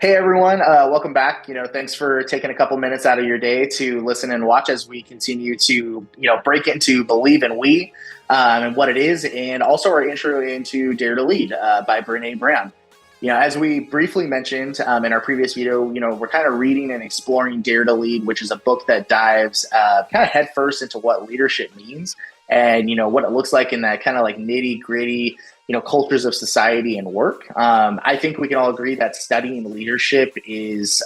Hey everyone, welcome back. Thanks for taking a couple minutes out of your day to listen and watch as we continue to, break into Believe in We and what it is, and also our intro into Dare to Lead by Brene Brown. As we briefly mentioned in our previous video, we're kind of reading and exploring Dare to Lead, which is a book that dives kind of headfirst into what leadership means and, what it looks like in that kind of like nitty gritty cultures of society and work. I think we can all agree that studying leadership is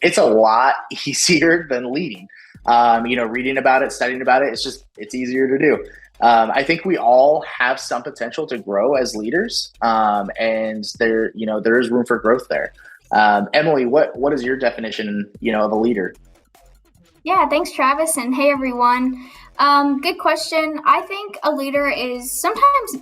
it's a lot easier than leading. Reading about it, studying about it, it's easier to do. I think we all have some potential to grow as leaders, and there is room for growth there. Emily, what is your definition of a leader? Yeah, thanks, Travis, and hey, everyone. Good question. I think a leader is sometimes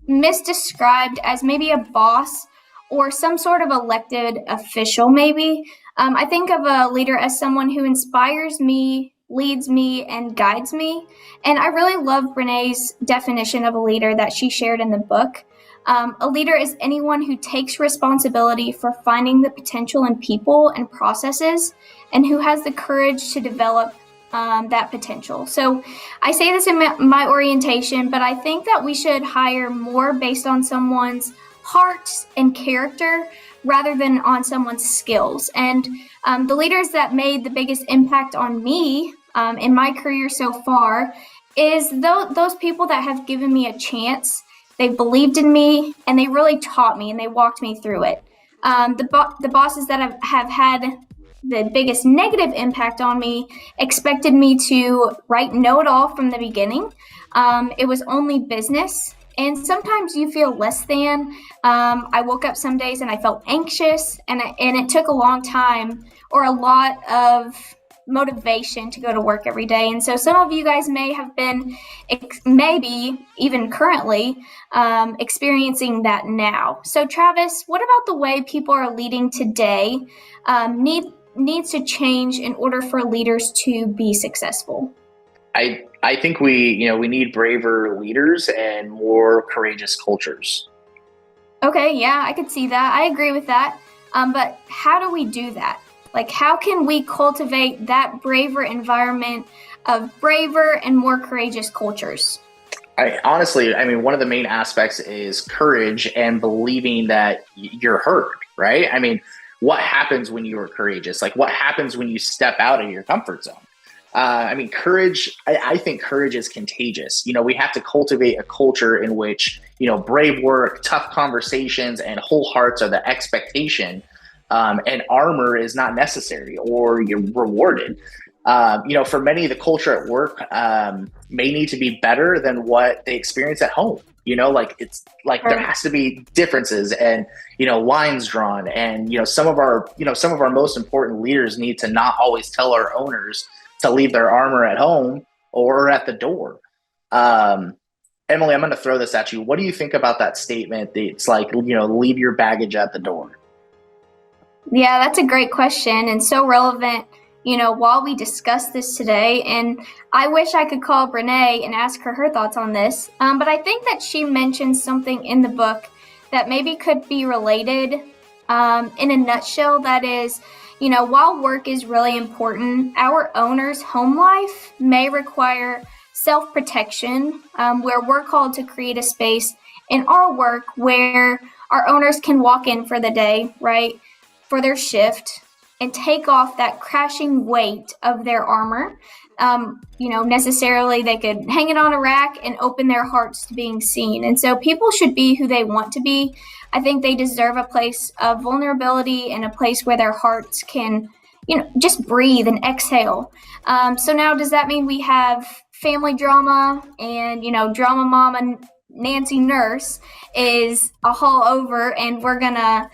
misdescribed as maybe a boss or some sort of elected official, maybe. I think of a leader as someone who inspires me, leads me, and guides me. And I really love Brene's definition of a leader that she shared in the book. A leader is anyone who takes responsibility for finding the potential in people and processes and who has the courage to develop that potential. So I say this in my orientation, but I think that we should hire more based on someone's heart and character rather than on someone's skills. And the leaders that made the biggest impact on me in my career so far is those people that have given me a chance. They believed in me and they really taught me and they walked me through it. The bosses that have had the biggest negative impact on me expected me to know it all from the beginning. It was only business. And sometimes you feel less than. I woke up some days and I felt anxious, and it took a long time or a lot of motivation to go to work every day. And so some of you guys may have been, maybe even currently, experiencing that now. So Travis, what about the way people are leading today needs to change in order for leaders to be successful? I think we need braver leaders and more courageous cultures. Okay, yeah, I could see that. I agree with that. But how do we do that? Like, how can we cultivate that braver environment of braver and more courageous cultures? Honestly, one of the main aspects is courage and believing that you're heard, right? What happens when you are courageous? Like, what happens when you step out of your comfort zone? Courage, I think courage is contagious. We have to cultivate a culture in which, brave work, tough conversations, and whole hearts are the expectation, and armor is not necessary or you're rewarded. For many, the culture at work may need to be better than what they experience at home. It's like there has to be differences and, lines drawn. And, some of our most important leaders need to not always tell our owners to leave their armor at home or at the door. Emily, I'm going to throw this at you. What do you think about that statement? It's like, leave your baggage at the door. Yeah, that's a great question and so relevant, while we discuss this today. And I wish I could call Brene and ask her thoughts on this. But I think that she mentioned something in the book that maybe could be related in a nutshell. That is, while work is really important, our owner's home life may require self-protection, where we're called to create a space in our work where our owners can walk in for the day, right, for their shift, and take off that crashing weight of their armor. Necessarily they could hang it on a rack and open their hearts to being seen. And so people should be who they want to be. I think they deserve a place of vulnerability and a place where their hearts can, just breathe and exhale. So now, does that mean we have family drama and, drama mama Nancy Nurse is a haul over and we're gonna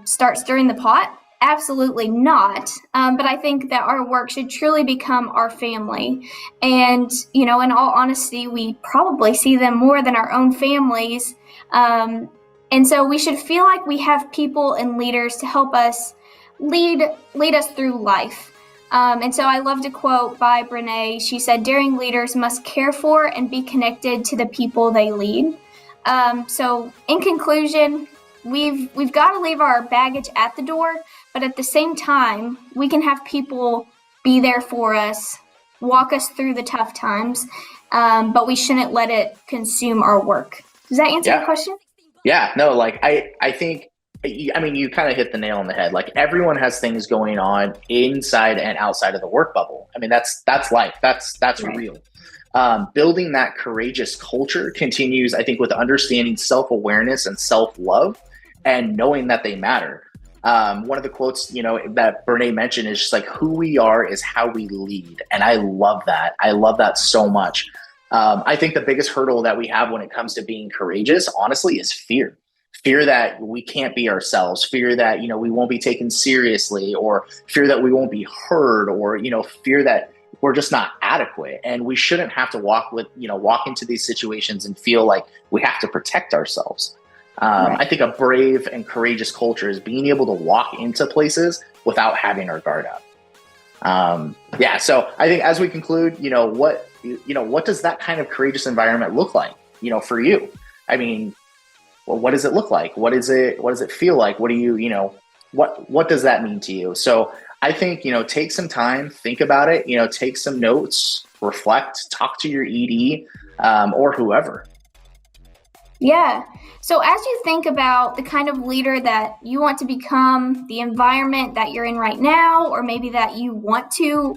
start stirring the pot? Absolutely not. But I think that our work should truly become our family. And, in all honesty, we probably see them more than our own families. And so we should feel like we have people and leaders to help us lead us through life. And so I loved a quote by Brene. She said, "Daring leaders must care for and be connected to the people they lead." So in conclusion, we've got to leave our baggage at the door, but at the same time, we can have people be there for us, walk us through the tough times, but we shouldn't let it consume our work. Does that answer your question? Yeah, no, like I think, I mean, you kind of hit the nail on the head. Like everyone has things going on inside and outside of the work bubble. I mean, that's life. That's Right. real. Building that courageous culture continues, I think, with understanding self-awareness and self-love and knowing that they matter. One of the quotes, that Brene mentioned is just like, who we are is how we lead. And I love that. I love that so much. I think the biggest hurdle that we have when it comes to being courageous, honestly, is fear. Fear that we can't be ourselves, fear that, we won't be taken seriously, or fear that we won't be heard, or, fear that we're just not adequate. And we shouldn't have to walk into these situations and feel like we have to protect ourselves. Right. I think a brave and courageous culture is being able to walk into places without having our guard up. So I think as we conclude, what does that kind of courageous environment look like, for you? I mean, well, what does it look like? What does it feel like? What do what does that mean to you? So I think, take some time, think about it, take some notes, reflect, talk to your ED, or whoever. Yeah. So as you think about the kind of leader that you want to become, the environment that you're in right now, or maybe that you want to,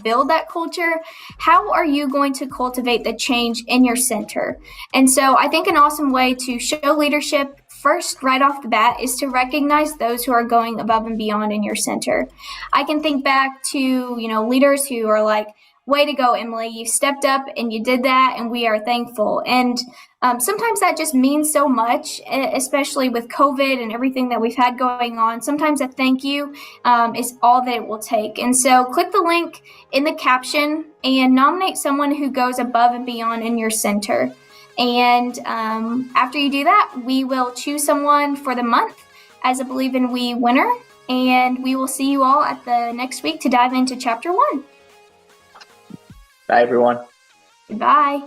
build that culture, how are you going to cultivate the change in your center? And so I think an awesome way to show leadership first, right off the bat, is to recognize those who are going above and beyond in your center. I can think back to, leaders who are like, way to go, Emily, you stepped up and you did that, and we are thankful. And sometimes that just means so much, especially with COVID and everything that we've had going on. Sometimes a thank you is all that it will take. And so click the link in the caption and nominate someone who goes above and beyond in your center. And after you do that, we will choose someone for the month as a Believe in We winner. And we will see you all at the next week to dive into chapter 1. Bye, everyone. Goodbye.